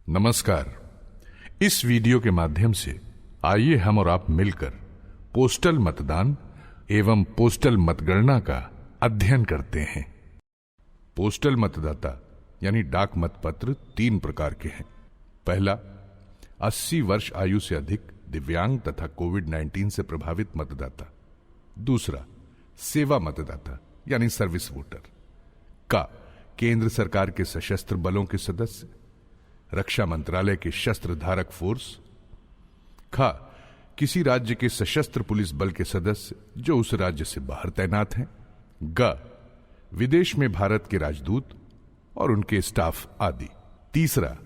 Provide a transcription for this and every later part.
नमस्कार। इस वीडियो के माध्यम से आइए हम और आप मिलकर पोस्टल मतदान एवं पोस्टल मतगणना का अध्ययन करते हैं। पोस्टल मतदाता यानी डाक मतपत्र 3 प्रकार के हैं। पहला, 80 वर्ष आयु से अधिक दिव्यांग तथा कोविड-19 से प्रभावित मतदाता। दूसरा, सेवा मतदाता यानी सर्विस वोटर का केंद्र सरकार के सशस्त्र बलों के सदस्य, रक्षा मंत्रालय के शस्त्र धारक फोर्स। खा, किसी राज्य के सशस्त्र पुलिस बल के सदस्य जो उस राज्य से बाहर तैनात हैं। ग, विदेश में भारत के राजदूत और उनके स्टाफ आदि। तीसरा,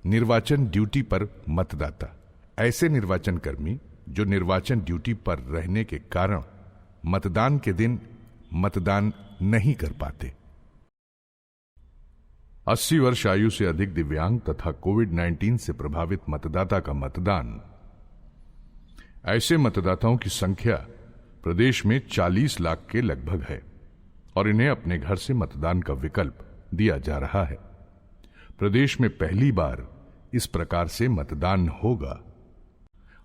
निर्वाचन ड्यूटी पर मतदाता, ऐसे निर्वाचन कर्मी जो निर्वाचन ड्यूटी पर रहने के कारण मतदान के दिन मतदान नहीं कर पाते। 80 वर्ष आयु से अधिक दिव्यांग तथा कोविड-19 से प्रभावित मतदाता का मतदान। ऐसे मतदाताओं की संख्या प्रदेश में 40 लाख के लगभग है और इन्हें अपने घर से मतदान का विकल्प दिया जा रहा है। प्रदेश में पहली बार इस प्रकार से मतदान होगा।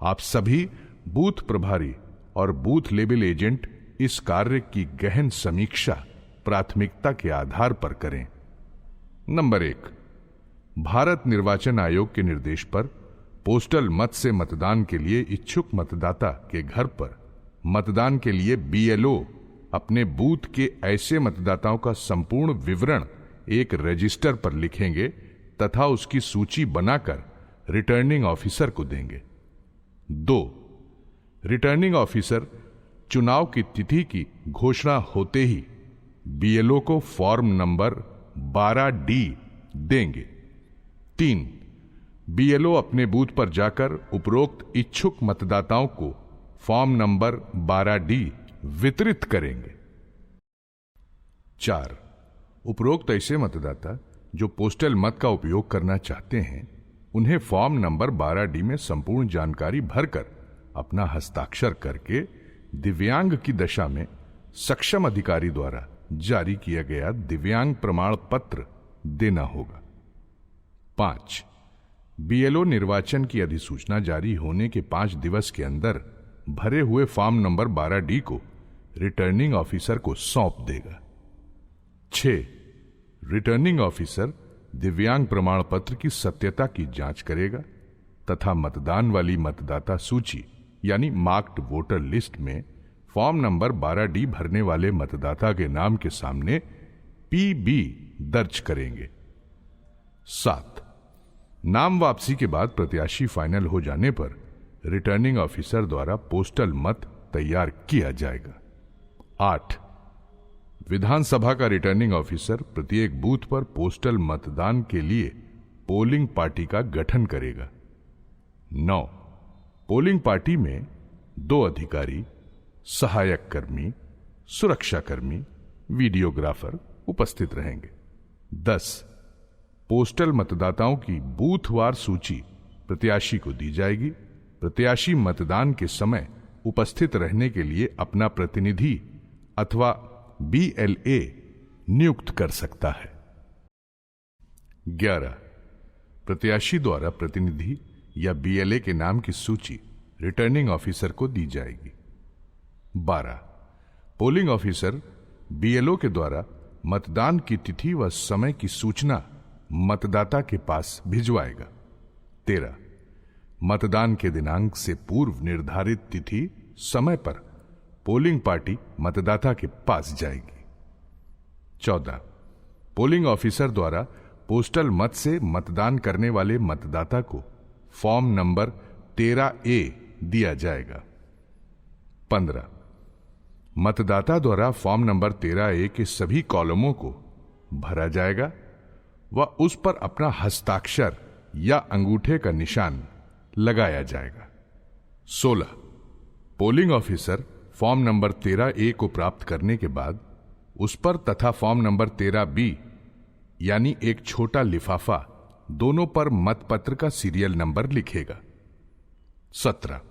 आप सभी बूथ प्रभारी और बूथ लेवल एजेंट इस कार्य की गहन समीक्षा प्राथमिकता के आधार पर करें। नंबर 1, भारत निर्वाचन आयोग के निर्देश पर पोस्टल मत से मतदान के लिए इच्छुक मतदाता के घर पर मतदान के लिए बीएलओ अपने बूथ के ऐसे मतदाताओं का संपूर्ण विवरण एक रजिस्टर पर लिखेंगे तथा उसकी सूची बनाकर रिटर्निंग ऑफिसर को देंगे। 2, रिटर्निंग ऑफिसर चुनाव की तिथि की घोषणा होते ही बीएलओ को फॉर्म नंबर 12D देंगे। 3, बीएलओ अपने बूथ पर जाकर उपरोक्त इच्छुक मतदाताओं को फॉर्म नंबर 12D वितरित करेंगे। 4, उपरोक्त ऐसे मतदाता जो पोस्टल मत का उपयोग करना चाहते हैं उन्हें फॉर्म नंबर 12D में संपूर्ण जानकारी भरकर अपना हस्ताक्षर करके दिव्यांग की दशा में सक्षम अधिकारी द्वारा जारी किया गया दिव्यांग प्रमाण पत्र देना होगा। 5, बीएलओ निर्वाचन की अधिसूचना जारी होने के 5 दिवस के अंदर भरे हुए फॉर्म नंबर 12D को रिटर्निंग ऑफिसर को सौंप देगा। 6, रिटर्निंग ऑफिसर दिव्यांग प्रमाण पत्र की सत्यता की जांच करेगा तथा मतदान वाली मतदाता सूची यानी मार्क्ड वोटर लिस्ट में फॉर्म नंबर 12D भरने वाले मतदाता के नाम के सामने PB दर्ज करेंगे। 7, नाम वापसी के बाद प्रत्याशी फाइनल हो जाने पर रिटर्निंग ऑफिसर द्वारा पोस्टल मत तैयार किया जाएगा। 8, विधानसभा का रिटर्निंग ऑफिसर प्रत्येक बूथ पर पोस्टल मतदान के लिए पोलिंग पार्टी का गठन करेगा। 9, पोलिंग पार्टी में 2 अधिकारी, सहायक कर्मी, सुरक्षा कर्मी, वीडियोग्राफर उपस्थित रहेंगे। 10, पोस्टल मतदाताओं की बूथवार सूची प्रत्याशी को दी जाएगी। प्रत्याशी मतदान के समय उपस्थित रहने के लिए अपना प्रतिनिधि अथवा BLA नियुक्त कर सकता है। 11, प्रत्याशी द्वारा प्रतिनिधि या BLA के नाम की सूची रिटर्निंग ऑफिसर को दी जाएगी। 12, पोलिंग ऑफिसर BLO के द्वारा मतदान की तिथि व समय की सूचना मतदाता के पास भिजवाएगा। 13, मतदान के दिनांक से पूर्व निर्धारित तिथि समय पर पोलिंग पार्टी मतदाता के पास जाएगी। 14, पोलिंग ऑफिसर द्वारा पोस्टल मत से मतदान करने वाले मतदाता को फॉर्म नंबर 13A दिया जाएगा। 15, मतदाता द्वारा फॉर्म नंबर 13A के सभी कॉलमों को भरा जाएगा व उस पर अपना हस्ताक्षर या अंगूठे का निशान लगाया जाएगा। 16, polling officer form number 13A को प्राप्त करने के बाद उस पर तथा फॉर्म नंबर 13B यानी एक छोटा लिफाफा दोनों पर मतपत्र का सीरियल नंबर लिखेगा। 17,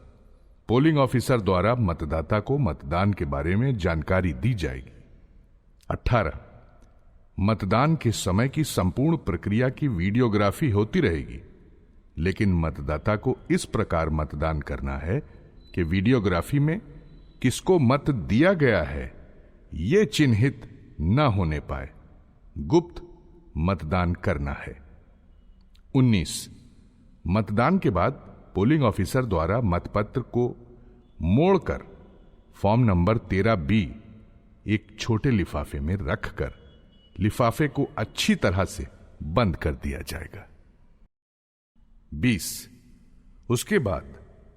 पोलिंग ऑफिसर द्वारा मतदाता को मतदान के बारे में जानकारी दी जाएगी। 18, मतदान के समय की संपूर्ण प्रक्रिया की वीडियोग्राफी होती रहेगी लेकिन मतदाता को इस प्रकार मतदान करना है कि वीडियोग्राफी में किसको मत दिया गया है यह चिन्हित न होने पाए। गुप्त मतदान करना है। 19. मतदान के बाद पोलिंग ऑफिसर द्वारा मतपत्र को मोड़कर फॉर्म नंबर 13B एक छोटे लिफाफे में रखकर लिफाफे को अच्छी तरह से बंद कर दिया जाएगा। 20. उसके बाद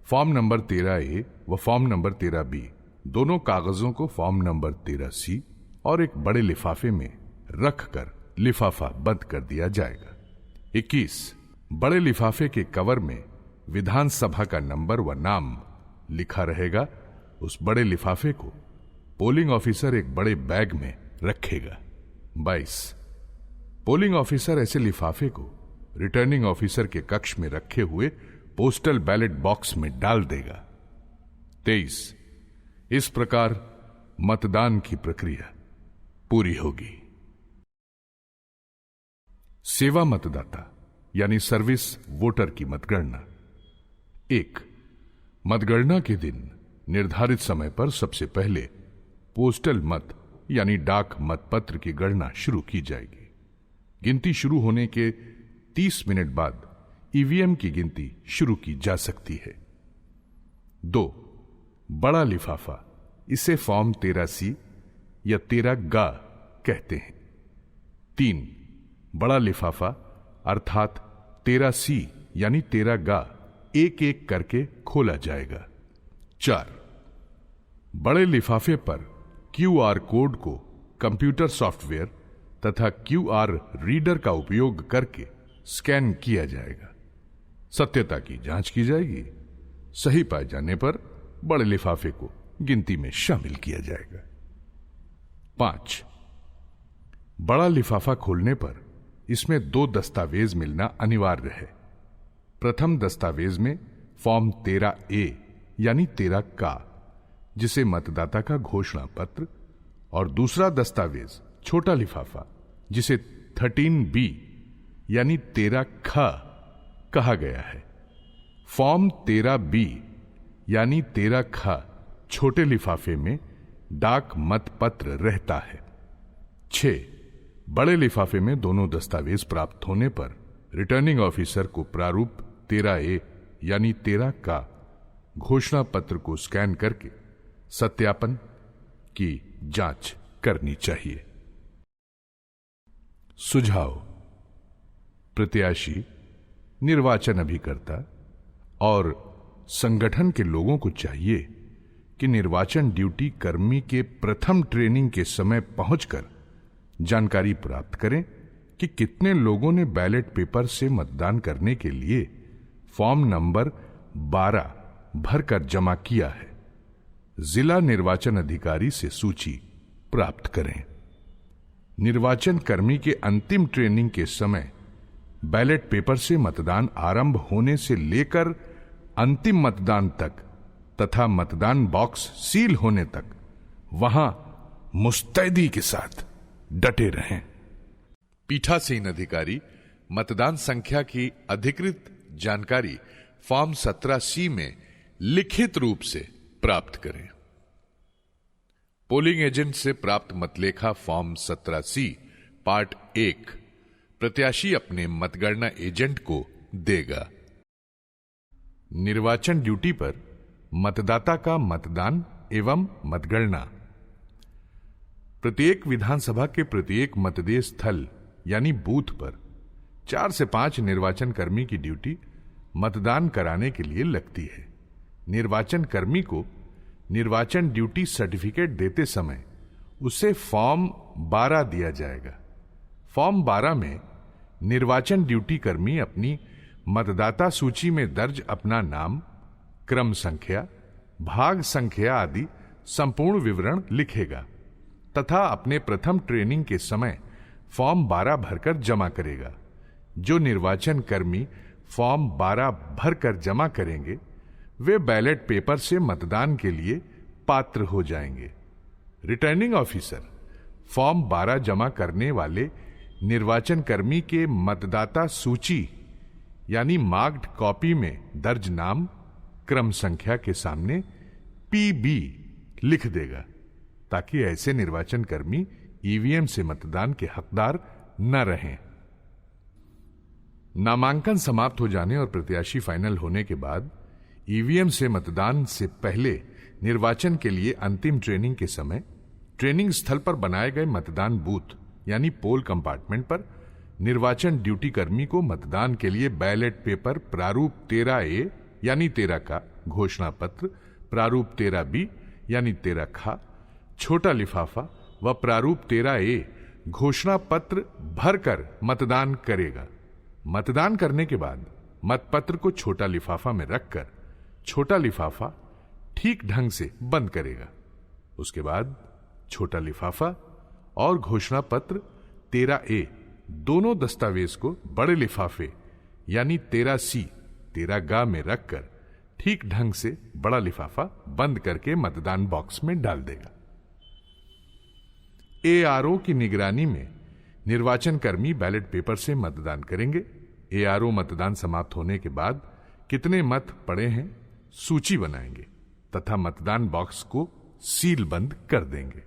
फॉर्म नंबर 13A व फॉर्म नंबर 13B दोनों कागजों को फॉर्म नंबर 13C और एक बड़े लिफाफे में रखकर लिफाफा बंद कर दिया जाएगा। 21. बड़े लिफाफे के कवर में विधानसभा का नंबर व नाम लिखा रहेगा। उस बड़े लिफाफे को पोलिंग ऑफिसर एक बड़े बैग में रखेगा। 22. पोलिंग ऑफिसर ऐसे लिफाफे को रिटर्निंग ऑफिसर के कक्ष में रखे हुए पोस्टल बैलेट बॉक्स में डाल देगा। 23. इस प्रकार मतदान की प्रक्रिया पूरी होगी। सेवा मतदाता यानी सर्विस वोटर की मतगणना। 1. मतगणना के दिन निर्धारित समय पर सबसे पहले पोस्टल मत यानी डाक मतपत्र की गणना शुरू की जाएगी। गिनती शुरू होने के 30 मिनट बाद ईवीएम की गिनती शुरू की जा सकती है। 2. बड़ा लिफाफा, इसे फॉर्म 13C या 13G कहते हैं। 3. बड़ा लिफाफा अर्थात 13C यानी 13G एक एक करके खोला जाएगा। 4. बड़े लिफाफे पर QR कोड को कंप्यूटर सॉफ्टवेयर तथा QR रीडर का उपयोग करके स्कैन किया जाएगा। सत्यता की जांच की जाएगी। सही पाए जाने पर बड़े लिफाफे को गिनती में शामिल किया जाएगा। 5. बड़ा लिफाफा खोलने पर इसमें 2 दस्तावेज मिलना अनिवार्य है। प्रथम दस्तावेज में फॉर्म 13A यानी 13K जिसे मतदाता का घोषणा पत्र और दूसरा दस्तावेज छोटा लिफाफा जिसे 13B यानी 13K कहा गया है। फॉर्म 13B यानी 13K छोटे लिफाफे में डाक मत पत्र रहता है। 6. बड़े लिफाफे में दोनों दस्तावेज प्राप्त होने पर रिटर्निंग ऑफिसर को प्रारूप 13A यानी 13K घोषणा पत्र को स्कैन करके सत्यापन की जांच करनी चाहिए। सुझाव: प्रत्याशी, निर्वाचन अभिकर्ता और संगठन के लोगों को चाहिए कि निर्वाचन ड्यूटी कर्मी के प्रथम ट्रेनिंग के समय पहुंचकर जानकारी प्राप्त करें कि कितने लोगों ने बैलेट पेपर से मतदान करने के लिए फॉर्म नंबर 12 भरकर जमा किया है। जिला निर्वाचन अधिकारी से सूची प्राप्त करें। निर्वाचन कर्मी के अंतिम ट्रेनिंग के समय बैलेट पेपर से मतदान आरंभ होने से लेकर अंतिम मतदान तक तथा मतदान बॉक्स सील होने तक वहां मुस्तैदी के साथ डटे रहें। पीठासीन अधिकारी मतदान संख्या की अधिकृत जानकारी फॉर्म 17C में लिखित रूप से प्राप्त करें। पोलिंग एजेंट से प्राप्त मतलेखा फॉर्म 17C पार्ट 1 प्रत्याशी अपने मतगणना एजेंट को देगा। निर्वाचन ड्यूटी पर मतदाता का मतदान एवं मतगणना। प्रत्येक विधानसभा के प्रत्येक मतदेय स्थल यानी बूथ पर 4 से 5 निर्वाचन कर्मी की ड्यूटी मतदान कराने के लिए लगती है। निर्वाचन कर्मी को निर्वाचन ड्यूटी सर्टिफिकेट देते समय उसे फॉर्म 12 दिया जाएगा। फॉर्म 12 में निर्वाचन ड्यूटी कर्मी अपनी मतदाता सूची में दर्ज अपना नाम, क्रम संख्या, भाग संख्या आदि संपूर्ण विवरण लिखेगा तथा अपने प्रथम ट्रेनिंग के समय फॉर्म 12 भरकर जमा करेगा। जो निर्वाचन कर्मी फॉर्म 12 भरकर जमा करेंगे वे बैलेट पेपर से मतदान के लिए पात्र हो जाएंगे। रिटर्निंग ऑफिसर फॉर्म 12 जमा करने वाले निर्वाचन कर्मी के मतदाता सूची यानी मार्क्ड कॉपी में दर्ज नाम क्रम संख्या के सामने पीबी लिख देगा, ताकि ऐसे निर्वाचन कर्मी ईवीएम से मतदान के हकदार न रहें। नामांकन समाप्त हो जाने और प्रत्याशी फाइनल होने के बाद ईवीएम से मतदान से पहले निर्वाचन के लिए अंतिम ट्रेनिंग के समय ट्रेनिंग स्थल पर बनाए गए मतदान बूथ यानी पोल कंपार्टमेंट पर निर्वाचन ड्यूटी कर्मी को मतदान के लिए बैलेट पेपर प्रारूप 13A यानी 13 का, घोषणा पत्र प्रारूप 13B यानी 13 खा, छोटा लिफाफा व प्रारूप 13A घोषणा पत्र भरकर मतदान करेगा। मतदान करने के बाद मतपत्र को छोटा लिफाफा में रखकर छोटा लिफाफा ठीक ढंग से बंद करेगा। उसके बाद छोटा लिफाफा और घोषणा पत्र 13A दोनों दस्तावेज को बड़े लिफाफे यानी 13C 13 गा में रखकर ठीक ढंग से बड़ा लिफाफा बंद करके मतदान बॉक्स में डाल देगा। एआरओ की निगरानी में निर्वाचन कर्मी बैलेट पेपर से मतदान करेंगे। एआरओ मतदान समाप्त होने के बाद कितने मत पड़े हैं सूची बनाएंगे तथा मतदान बॉक्स को सील बंद कर देंगे।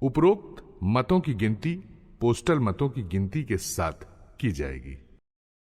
उपरोक्त मतों की गिनती पोस्टल मतों की गिनती के साथ की जाएगी।